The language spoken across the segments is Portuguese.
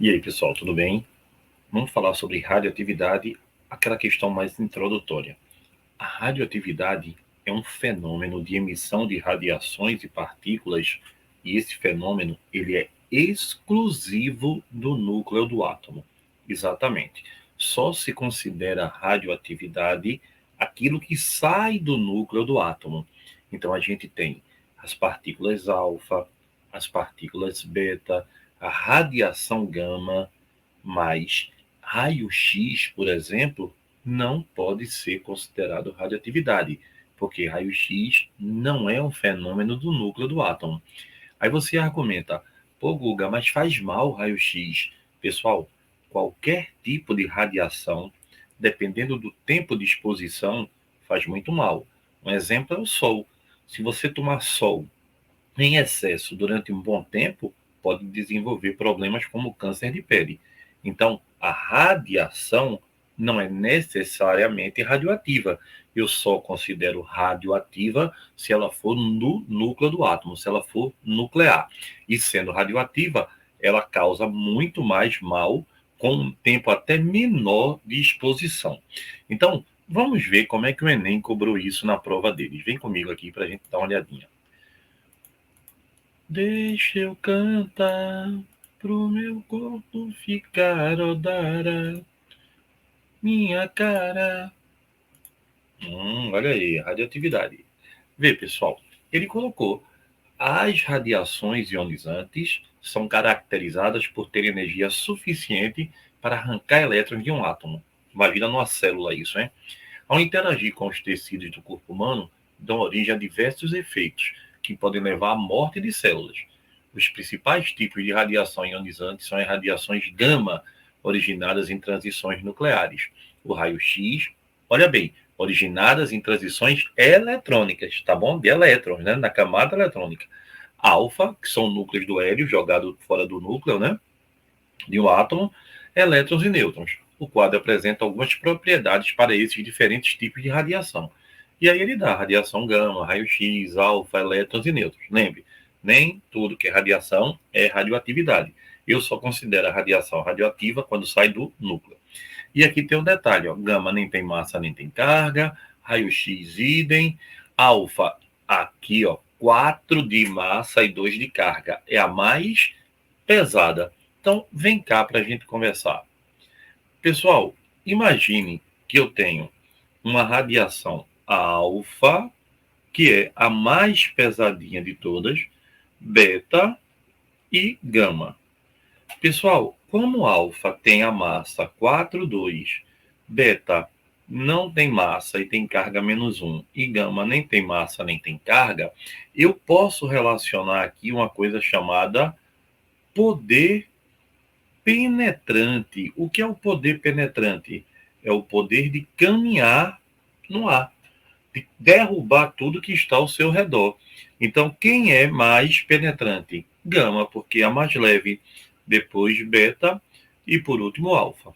E aí, pessoal, tudo bem? Vamos falar sobre radioatividade, aquela questão mais introdutória. A radioatividade é um fenômeno de emissão de radiações e partículas, e esse fenômeno ele é exclusivo do núcleo do átomo. Exatamente. Só se considera radioatividade aquilo que sai do núcleo do átomo. Então a gente tem as partículas alfa, as partículas beta, a radiação gama, mas raio-x, por exemplo, não pode ser considerado radioatividade, porque raio-x não é um fenômeno do núcleo do átomo. Aí você argumenta, pô, Guga, mas faz mal o raio-x. Pessoal, qualquer tipo de radiação, dependendo do tempo de exposição, faz muito mal. Um exemplo é o sol. Se você tomar sol em excesso durante um bom tempo, pode desenvolver problemas como câncer de pele. Então, a radiação não é necessariamente radioativa. Eu só considero radioativa se ela for no núcleo do átomo, se ela for nuclear. E sendo radioativa, ela causa muito mais mal com um tempo até menor de exposição. Então, vamos ver como é que o Enem cobrou isso na prova deles. Vem comigo aqui para a gente dar uma olhadinha. Deixa eu cantar pro meu corpo ficar odara, minha cara. Olha aí, radioatividade. Vê, pessoal, ele colocou as radiações ionizantes são caracterizadas por ter energia suficiente para arrancar elétrons de um átomo. Imagina numa célula isso, hein? Ao interagir com os tecidos do corpo humano, dão origem a diversos efeitos que podem levar à morte de células. Os principais tipos de radiação ionizante são as radiações gama, originadas em transições nucleares. O raio-x, olha bem, originadas em transições eletrônicas, tá bom? De elétrons, né? Na camada eletrônica. Alfa, que são núcleos do hélio jogado fora do núcleo, né? De um átomo, elétrons e nêutrons. O quadro apresenta algumas propriedades para esses diferentes tipos de radiação. E aí ele dá radiação gama, raio-x, alfa, elétrons e nêutrons. Lembre, nem tudo que é radiação é radioatividade. Eu só considero a radiação radioativa quando sai do núcleo. E aqui tem um detalhe, ó, gama nem tem massa nem tem carga, raio-x idem, alfa aqui, ó, 4 de massa e 2 de carga. É a mais pesada. Então, vem cá para a gente conversar. Pessoal, imagine que eu tenho uma radiação alfa, que é a mais pesadinha de todas, beta e gama. Pessoal, como alfa tem a massa 4,2, beta não tem massa e tem carga -1, e gama nem tem massa nem tem carga, eu posso relacionar aqui uma coisa chamada poder penetrante. O que é o poder penetrante? É o poder de caminhar no ar, de derrubar tudo que está ao seu redor. Então, quem é mais penetrante? Gama, porque é a mais leve, depois beta e por último alfa.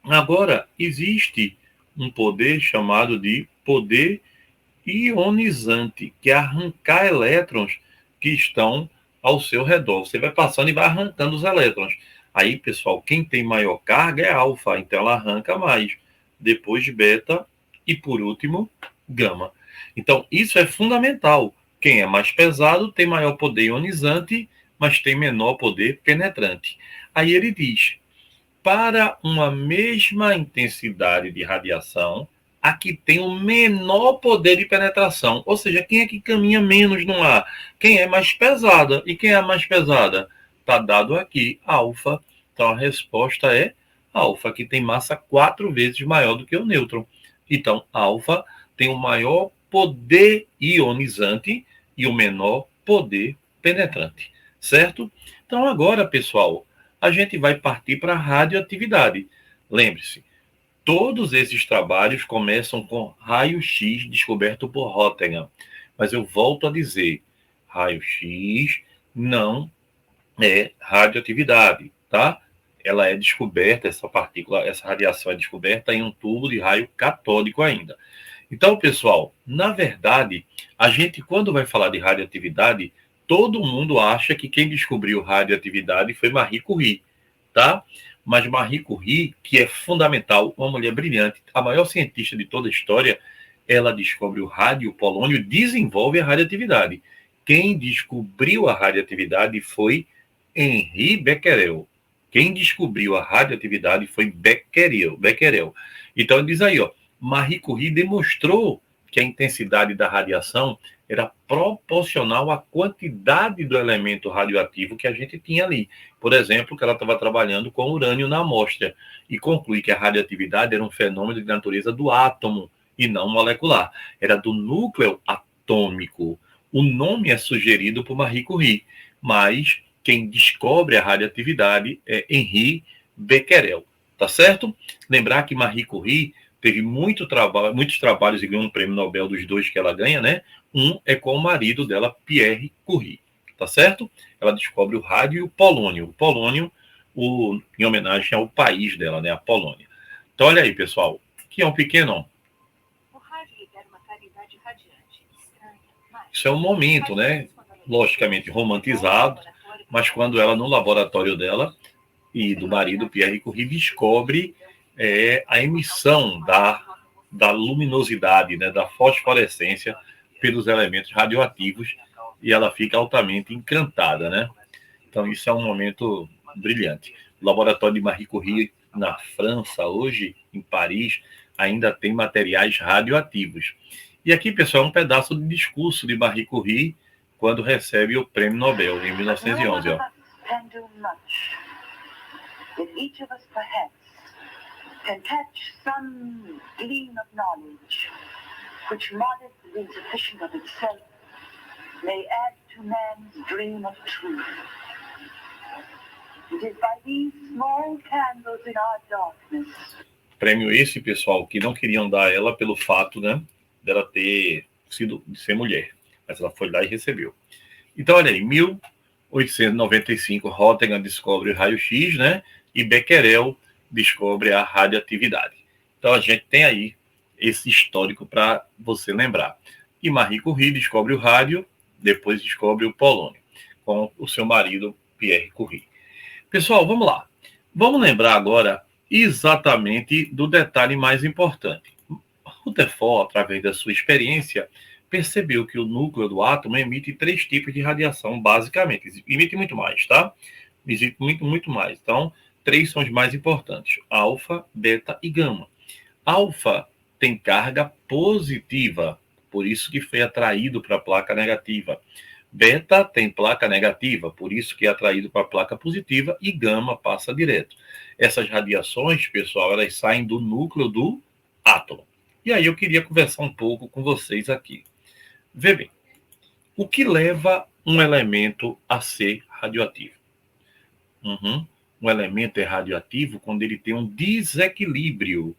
Agora, existe um poder chamado de poder ionizante, que é arrancar elétrons que estão ao seu redor. Você vai passando e vai arrancando os elétrons. Aí, pessoal, quem tem maior carga é alfa, então ela arranca mais. Depois beta e, por último, gama. Então, isso é fundamental. Quem é mais pesado tem maior poder ionizante, mas tem menor poder penetrante. Aí ele diz, para uma mesma intensidade de radiação, a que tem o menor poder de penetração. Ou seja, quem é que caminha menos no ar? Quem é mais pesada. E quem é a mais pesada? Está dado aqui, alfa. Então a resposta é alfa, que tem massa 4 vezes maior do que o nêutron. Então, alfa tem o maior poder ionizante e o menor poder penetrante. Certo? Então agora, pessoal, a gente vai partir para a radioatividade. Lembre-se, todos esses trabalhos começam com raio-x descoberto por Röntgen. Mas eu volto a dizer, raio-x não é radioatividade, tá? Ela é descoberta, essa partícula, essa radiação é descoberta em um tubo de raio catódico ainda. Então, pessoal, na verdade, a gente, quando vai falar de radioatividade, todo mundo acha que quem descobriu radioatividade foi Marie Curie. tá? Mas Marie Curie, que é fundamental, uma mulher brilhante, a maior cientista de toda a história, ela descobre o rádio, o polônio, e desenvolve a radioatividade. Quem descobriu a radioatividade foi Henri Becquerel. Quem descobriu a radioatividade foi Becquerel. Então, diz aí, ó, Marie Curie demonstrou que a intensidade da radiação era proporcional à quantidade do elemento radioativo que a gente tinha ali. Por exemplo, que ela estava trabalhando com urânio na amostra e conclui que a radioatividade era um fenômeno de natureza do átomo e não molecular. Era do núcleo atômico. O nome é sugerido por Marie Curie, mas quem descobre a radioatividade é Henri Becquerel, tá certo? Lembrar que Marie Curie teve muitos trabalhos e ganhou um prêmio Nobel dos dois que ela ganha, né? Um é com o marido dela, Pierre Curie, tá certo? Ela descobre o rádio e o polônio. O polônio, em homenagem ao país dela, né? A Polônia. Então, olha aí, pessoal, que é um pequeno. O rádio libera uma claridade radiante. Isso é um momento, né? Logicamente romantizado, mas quando ela, no laboratório dela e do marido, Pierre Curie, descobre a emissão da luminosidade, né, da fosforescência pelos elementos radioativos, e ela fica altamente encantada, né? Então, isso é um momento brilhante. O laboratório de Marie Curie, na França, hoje, em Paris, ainda tem materiais radioativos. E aqui, pessoal, é um pedaço de discurso de Marie Curie quando recebe o prêmio Nobel, em 1911. Ó. Can catch some gleam of knowledge, which modestly insufficient of itself, may add to man's dream of truth. It is by these small candles in our darkness. Prêmio esse, pessoal, que não queriam dar ela pelo fato, né, dela ter sido de ser mulher, mas ela foi lá e recebeu. Então, olha aí, 1895, Röntgen descobre o raio-x, né, e Becquerel descobre a radioatividade. Então, a gente tem aí esse histórico para você lembrar. E Marie Curie descobre o rádio, depois descobre o polônio, com o seu marido, Pierre Curie. Pessoal, vamos lá. Vamos lembrar agora exatamente do detalhe mais importante. Rutherford, através da sua experiência, percebeu que o núcleo do átomo emite 3 tipos de radiação, basicamente. Emite muito mais, tá? Emite muito mais. Então, 3 são os mais importantes: alfa, beta e gama. Alfa tem carga positiva, por isso que foi atraído para a placa negativa. Beta tem placa negativa, por isso que é atraído para a placa positiva, e gama passa direto. Essas radiações, pessoal, elas saem do núcleo do átomo. E aí eu queria conversar um pouco com vocês aqui. Vê bem, o que leva um elemento a ser radioativo? Um elemento é radioativo quando ele tem um desequilíbrio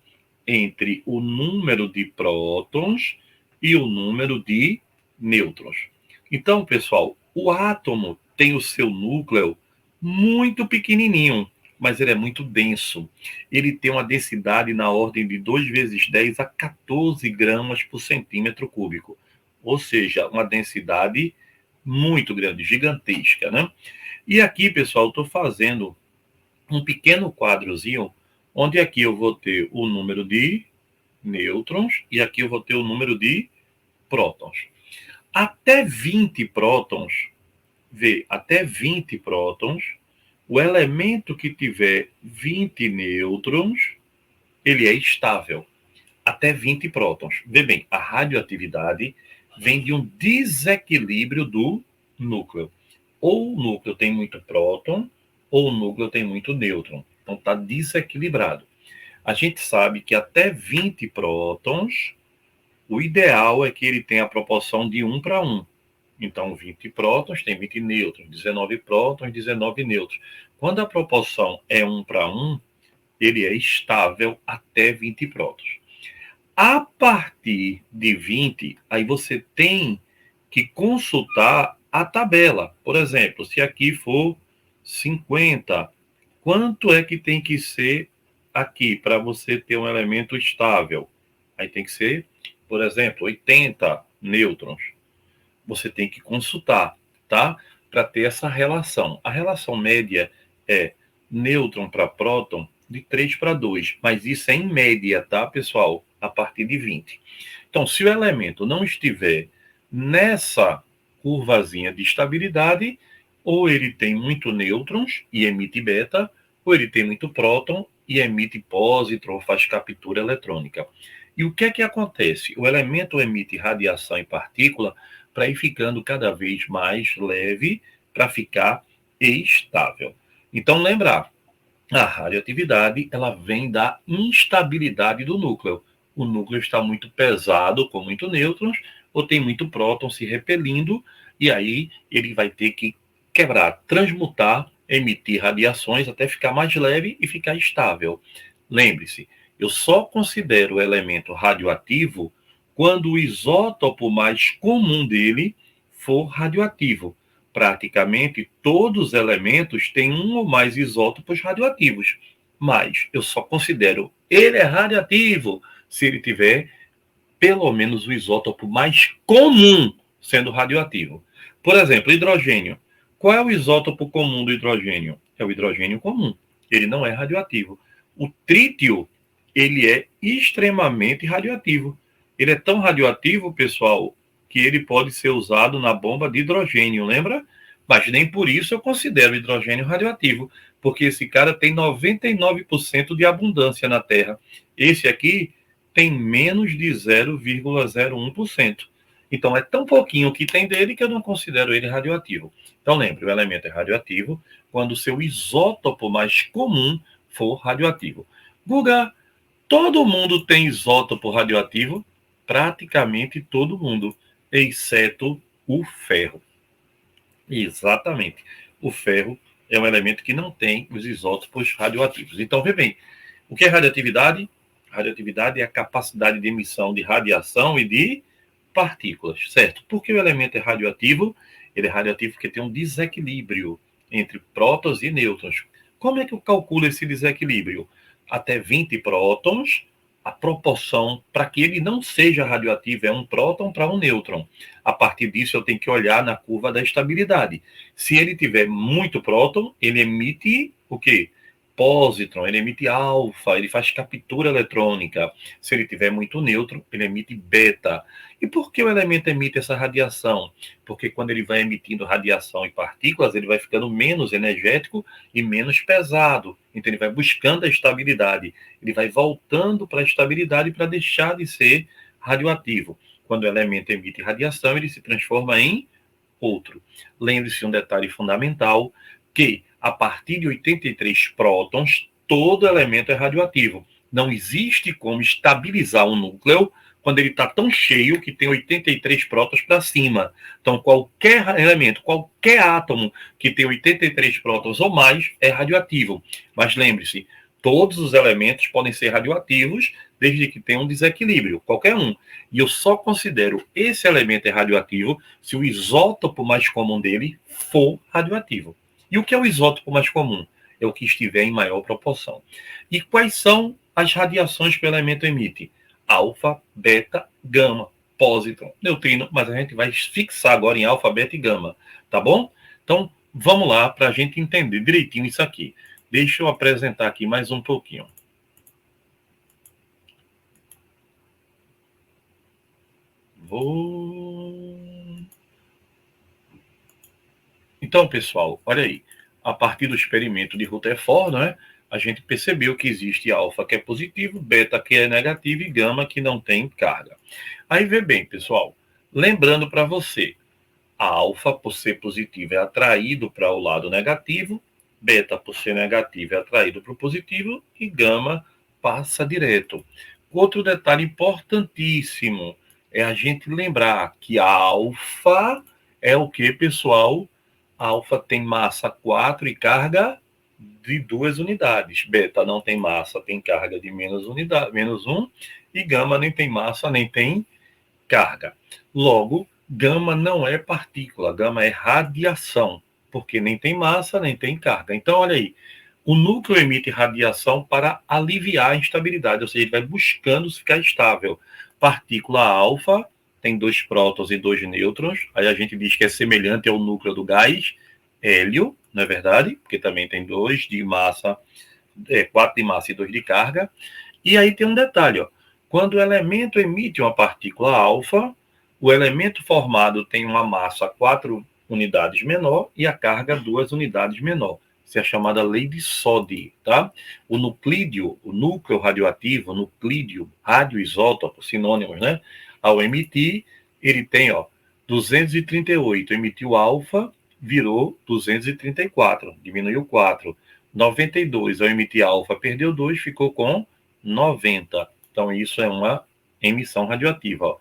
entre o número de prótons e o número de nêutrons. Então, pessoal, o átomo tem o seu núcleo muito pequenininho, mas ele é muito denso. Ele tem uma densidade na ordem de 2 vezes 10 a 14 gramas por centímetro cúbico. Ou seja, uma densidade muito grande, gigantesca, né? E aqui, pessoal, estou fazendo um pequeno quadrozinho, onde aqui eu vou ter o número de nêutrons e aqui eu vou ter o número de prótons. Até 20 prótons, até 20 prótons, o elemento que tiver 20 nêutrons, ele é estável. Até 20 prótons. Vê bem, a radioatividade vem de um desequilíbrio do núcleo. Ou o núcleo tem muito próton, ou o núcleo tem muito nêutron. Então está desequilibrado. A gente sabe que até 20 prótons, o ideal é que ele tenha a proporção de 1 para 1. Então, 20 prótons tem 20 nêutrons, 19 prótons, 19 nêutrons. Quando a proporção é 1 para 1, ele é estável até 20 prótons. A partir de 20, aí você tem que consultar a tabela. Por exemplo, se aqui for 50, quanto é que tem que ser aqui para você ter um elemento estável? Aí tem que ser, por exemplo, 80 nêutrons. Você tem que consultar, tá? Para ter essa relação. A relação média é nêutron para próton de 3 para 2, mas isso é em média, tá, pessoal? A partir de 20. Então, se o elemento não estiver nessa curvazinha de estabilidade, ou ele tem muito nêutrons e emite beta, ou ele tem muito próton e emite pósitron, faz captura eletrônica. E o que é que acontece? O elemento emite radiação e partícula para ir ficando cada vez mais leve, para ficar estável. Então, lembrar, a radioatividade ela vem da instabilidade do núcleo. O núcleo está muito pesado, com muito nêutrons, ou tem muito próton se repelindo, e aí ele vai ter que quebrar, transmutar, emitir radiações até ficar mais leve e ficar estável. Lembre-se, eu só considero o elemento radioativo quando o isótopo mais comum dele for radioativo. Praticamente todos os elementos têm um ou mais isótopos radioativos, mas eu só considero ele é radioativo se ele tiver pelo menos o isótopo mais comum sendo radioativo. Por exemplo, hidrogênio. Qual é o isótopo comum do hidrogênio? É o hidrogênio comum. Ele não é radioativo. O trítio, ele é extremamente radioativo. Ele é tão radioativo, pessoal, que ele pode ser usado na bomba de hidrogênio, lembra? Mas nem por isso eu considero o hidrogênio radioativo, porque esse cara tem 99% de abundância na Terra. Esse aqui tem menos de 0,01%. Então, é tão pouquinho que tem dele que eu não considero ele radioativo. Então, lembre, o elemento é radioativo quando o seu isótopo mais comum for radioativo. Guga, todo mundo tem isótopo radioativo? Praticamente todo mundo, exceto o ferro. Exatamente. O ferro é um elemento que não tem os isótopos radioativos. Então, vê bem, o que é radioatividade? Radioatividade é a capacidade de emissão de radiação e de partículas, certo? Por que o elemento é radioativo? Ele é radioativo porque tem um desequilíbrio entre prótons e nêutrons. Como é que eu calculo esse desequilíbrio? Até 20 prótons, a proporção para que ele não seja radioativo é um próton para um nêutron. A partir disso, eu tenho que olhar na curva da estabilidade. Se ele tiver muito próton, ele emite o quê? Pósitron, ele emite alfa, ele faz captura eletrônica. Se ele tiver muito nêutron, ele emite beta. E por que o elemento emite essa radiação? Porque quando ele vai emitindo radiação e partículas, ele vai ficando menos energético e menos pesado. Então ele vai buscando a estabilidade. Ele vai voltando para a estabilidade para deixar de ser radioativo. Quando o elemento emite radiação, ele se transforma em outro. Lembre-se um detalhe fundamental, que a partir de 83 prótons, todo elemento é radioativo. Não existe como estabilizar um núcleo quando ele está tão cheio que tem 83 prótons para cima. Então, qualquer elemento, qualquer átomo que tem 83 prótons ou mais é radioativo. Mas lembre-se, todos os elementos podem ser radioativos desde que tenham um desequilíbrio, qualquer um. E eu só considero esse elemento radioativo se o isótopo mais comum dele for radioativo. E o que é o isótopo mais comum? É o que estiver em maior proporção. E quais são as radiações que o elemento emite? Alfa, beta, gama, pósitron, neutrino, mas a gente vai fixar agora em alfa, beta e gama, tá bom? Então, vamos lá para a gente entender direitinho isso aqui. Deixa eu apresentar aqui mais um pouquinho. Então, pessoal, olha aí. A partir do experimento de Rutherford, né, a gente percebeu que existe alfa que é positivo, beta que é negativo e gama que não tem carga. Aí vê bem, pessoal, lembrando para você, a alfa, por ser positivo, é atraído para o lado negativo, beta, por ser negativo, é atraído para o positivo e gama passa direto. Outro detalhe importantíssimo é a gente lembrar que a alfa é o que, pessoal? A alfa tem massa 4 e carga de 2 unidades. Beta não tem massa, tem carga de menos 1. E gama nem tem massa, nem tem carga. Logo, gama não é partícula, gama é radiação, porque nem tem massa, nem tem carga. Então, olha aí, o núcleo emite radiação para aliviar a instabilidade, ou seja, ele vai buscando ficar estável. Partícula alfa tem 2 prótons e 2 nêutrons, aí a gente diz que é semelhante ao núcleo do gás, hélio, não é verdade? Porque também tem 2 de massa, 4 de massa e 2 de carga. E aí tem um detalhe, ó. Quando o elemento emite uma partícula alfa, o elemento formado tem uma massa 4 unidades menor e a carga 2 unidades menor. Isso é a chamada lei de Soddy, tá? O nuclídeo, o núcleo radioativo, o nuclídeo, radioisótopo, sinônimos, né? Ao emitir, ele tem, ó, 238, emitiu alfa, virou 234, diminuiu 4. 92, ao emitir alfa, perdeu 2, ficou com 90. Então, isso é uma emissão radioativa. Ó.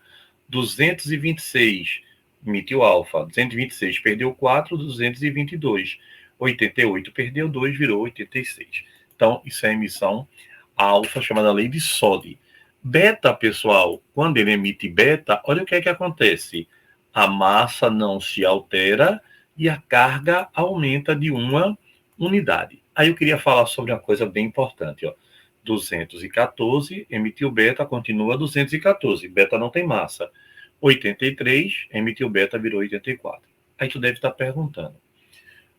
226 emitiu alfa, 226 perdeu 4, 222. 88 perdeu 2, virou 86. Então, isso é emissão alfa, chamada lei de Soddy. Beta, pessoal, quando ele emite beta, olha o que é que acontece. A massa não se altera e a carga aumenta de uma unidade. Aí eu queria falar sobre uma coisa bem importante, ó. 214, emitiu beta, continua 214. Beta não tem massa. 83, emitiu beta, virou 84. Aí tu deve estar perguntando,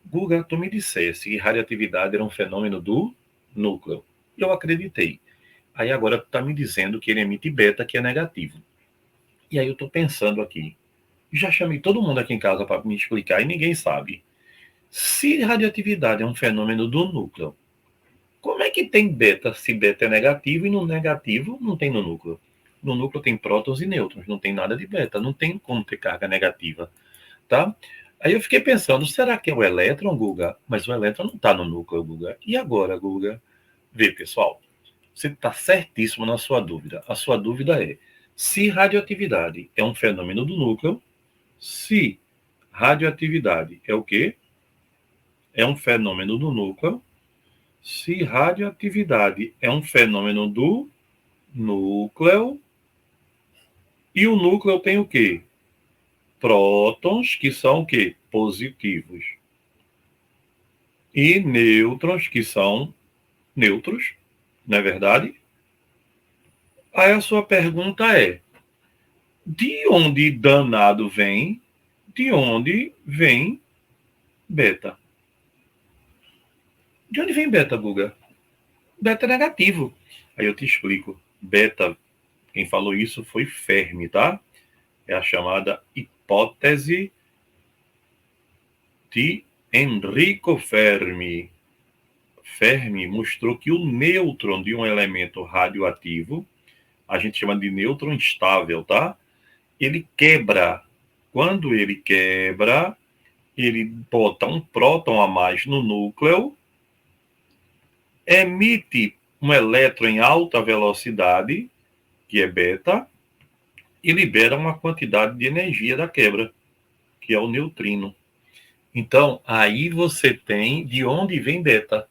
Guga, tu me dissesse que radioatividade era um fenômeno do núcleo. Eu acreditei. Aí agora tu está me dizendo que ele emite beta, que é negativo. E aí eu estou pensando aqui. Já chamei todo mundo aqui em casa para me explicar e ninguém sabe. Se radioatividade é um fenômeno do núcleo, como é que tem beta se beta é negativo e no negativo não tem no núcleo? No núcleo tem prótons e nêutrons, não tem nada de beta, não tem como ter carga negativa, tá? Aí eu fiquei pensando, será que é o elétron, Guga? Mas o elétron não está no núcleo, Guga. E agora, Guga? Vê, pessoal, você está certíssimo na sua dúvida. A sua dúvida é, se radioatividade é um fenômeno do núcleo, se radioatividade é o quê? É um fenômeno do núcleo. Se radioatividade é um fenômeno do núcleo, e o núcleo tem o quê? Prótons, que são o quê? Positivos. E nêutrons, que são neutros, não é verdade? Aí a sua pergunta é, de onde danado vem? De onde vem beta? De onde vem beta, Guga? Beta é negativo. Aí eu te explico. Beta, quem falou isso foi Fermi, tá? É a chamada hipótese de Enrico Fermi. Fermi mostrou que o nêutron de um elemento radioativo, a gente chama de nêutron instável, tá? Ele quebra. Quando ele quebra, ele bota um próton a mais no núcleo, emite um elétron em alta velocidade, que é beta, e libera uma quantidade de energia da quebra, que é o neutrino. Então, aí você tem de onde vem beta.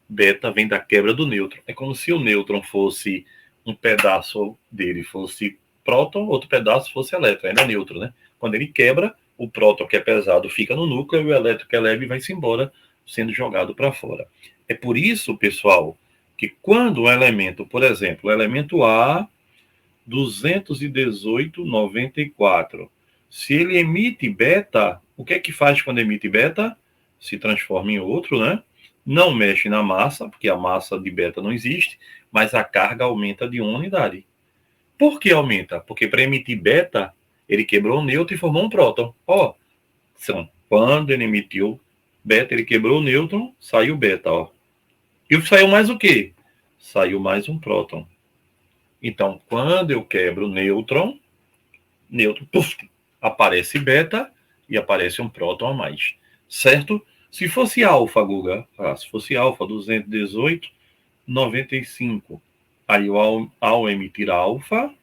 Beta vem da quebra do nêutron. É como se o nêutron fosse um pedaço dele fosse próton, outro pedaço fosse elétron, ainda é neutro, né? Quando ele quebra, o próton, que é pesado, fica no núcleo e o elétron, que é leve, vai-se embora, sendo jogado para fora. É por isso, pessoal, que quando um elemento, por exemplo, o elemento A, 218,94, se ele emite beta, o que é que faz quando emite beta? Se transforma em outro, né? Não mexe na massa, porque a massa de beta não existe, mas a carga aumenta de uma unidade. Por que aumenta? Porque para emitir beta, ele quebrou o nêutron e formou um próton. Ó, quando ele emitiu beta, ele quebrou o nêutron, saiu beta, ó. E saiu mais o quê? Saiu mais um próton. Então, quando eu quebro o nêutron, puff, aparece beta e aparece um próton a mais. Certo? Se fosse alfa, Guga, se fosse alfa, 218,95, aí ao emitir alfa,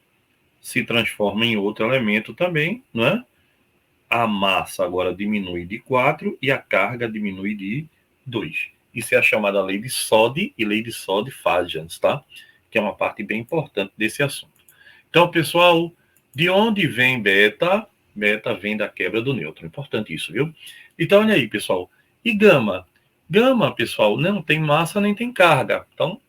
se transforma em outro elemento também, não é? A massa agora diminui de 4 e a carga diminui de 2. Isso é a chamada lei de Soddy e lei de Soddy-Fajans, tá? Que é uma parte bem importante desse assunto. Então, pessoal, de onde vem beta? Beta vem da quebra do nêutron. Importante isso, viu? Então, olha aí, pessoal. E gama? Gama, pessoal, não tem massa nem tem carga. Então,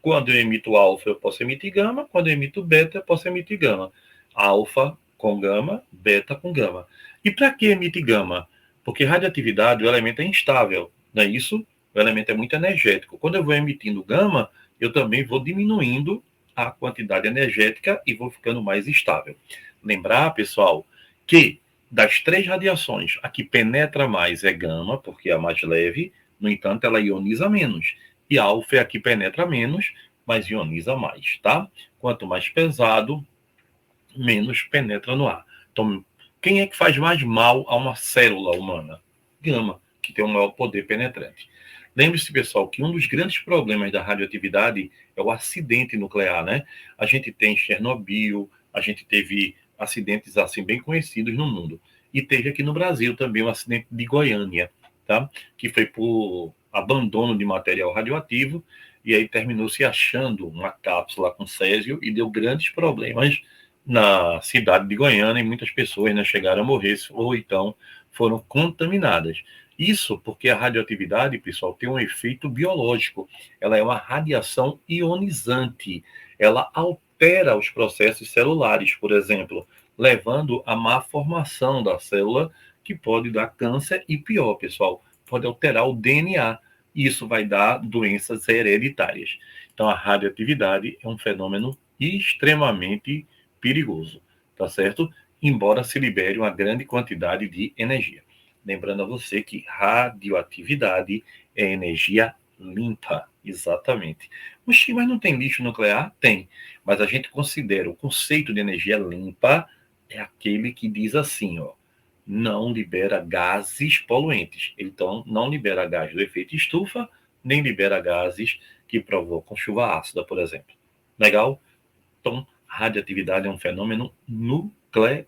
quando eu emito alfa, eu posso emitir gama. Quando eu emito beta, eu posso emitir gama. Alfa com gama, beta com gama. E para que emite gama? Porque radioatividade, o elemento é instável, não é isso? O elemento é muito energético. Quando eu vou emitindo gama, eu também vou diminuindo a quantidade energética e vou ficando mais estável. Lembrar, pessoal, que das 3 radiações, a que penetra mais é gama, porque é a mais leve, no entanto, ela ioniza menos. E alfa é a que penetra menos, mas ioniza mais, tá? Quanto mais pesado, menos penetra no ar. Então, quem é que faz mais mal a uma célula humana? Gama, que tem o maior poder penetrante. Lembre-se, pessoal, que um dos grandes problemas da radioatividade é o acidente nuclear, né? A gente tem Chernobyl, a gente teve acidentes assim bem conhecidos no mundo. E teve aqui no Brasil também um acidente de Goiânia, tá? Que foi por abandono de material radioativo e aí terminou se achando uma cápsula com césio e deu grandes problemas na cidade de Goiânia e muitas pessoas, né, chegaram a morrer ou então foram contaminadas. Isso porque a radioatividade, pessoal, tem um efeito biológico. Ela é uma radiação ionizante. Ela altera os processos celulares, por exemplo, levando à má formação da célula, que pode dar câncer e pior, pessoal, pode alterar o DNA. E isso vai dar doenças hereditárias. Então, a radioatividade é um fenômeno extremamente perigoso, tá certo? Embora se libere uma grande quantidade de energia. Lembrando a você que radioatividade é energia limpa, exatamente. Oxi, mas não tem lixo nuclear? Tem. Mas a gente considera o conceito de energia limpa é aquele que diz assim, ó, não libera gases poluentes. Então, não libera gás do efeito estufa, nem libera gases que provocam chuva ácida, por exemplo. Legal? Então, radioatividade é um fenômeno nuclear,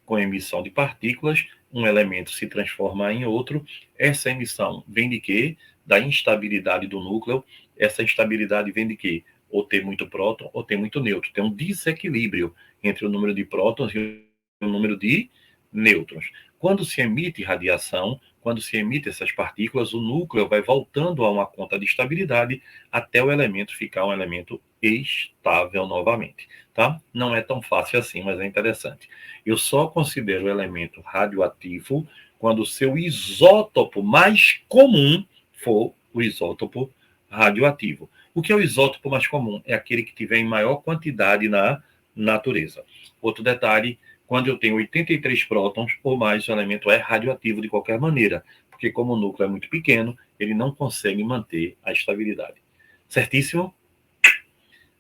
com emissão de partículas, um elemento se transforma em outro. Essa emissão vem de quê? Da instabilidade do núcleo. Essa instabilidade vem de quê? Ou tem muito próton ou tem muito nêutron. Tem um desequilíbrio entre o número de prótons e o número de nêutrons. Quando se emite radiação, quando se emite essas partículas, o núcleo vai voltando a uma conta de estabilidade até o elemento ficar um elemento estável novamente, tá? Não é tão fácil assim, mas é interessante. Eu só considero o elemento radioativo quando o seu isótopo mais comum for o isótopo radioativo. O que é o isótopo mais comum? É aquele que tiver em maior quantidade na natureza. Outro detalhe, quando eu tenho 83 prótons ou mais, o elemento é radioativo de qualquer maneira, porque como o núcleo é muito pequeno, ele não consegue manter a estabilidade. Certíssimo?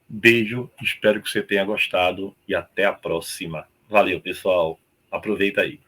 Beijo, espero que você tenha gostado e até a próxima. Valeu, pessoal. Aproveita aí.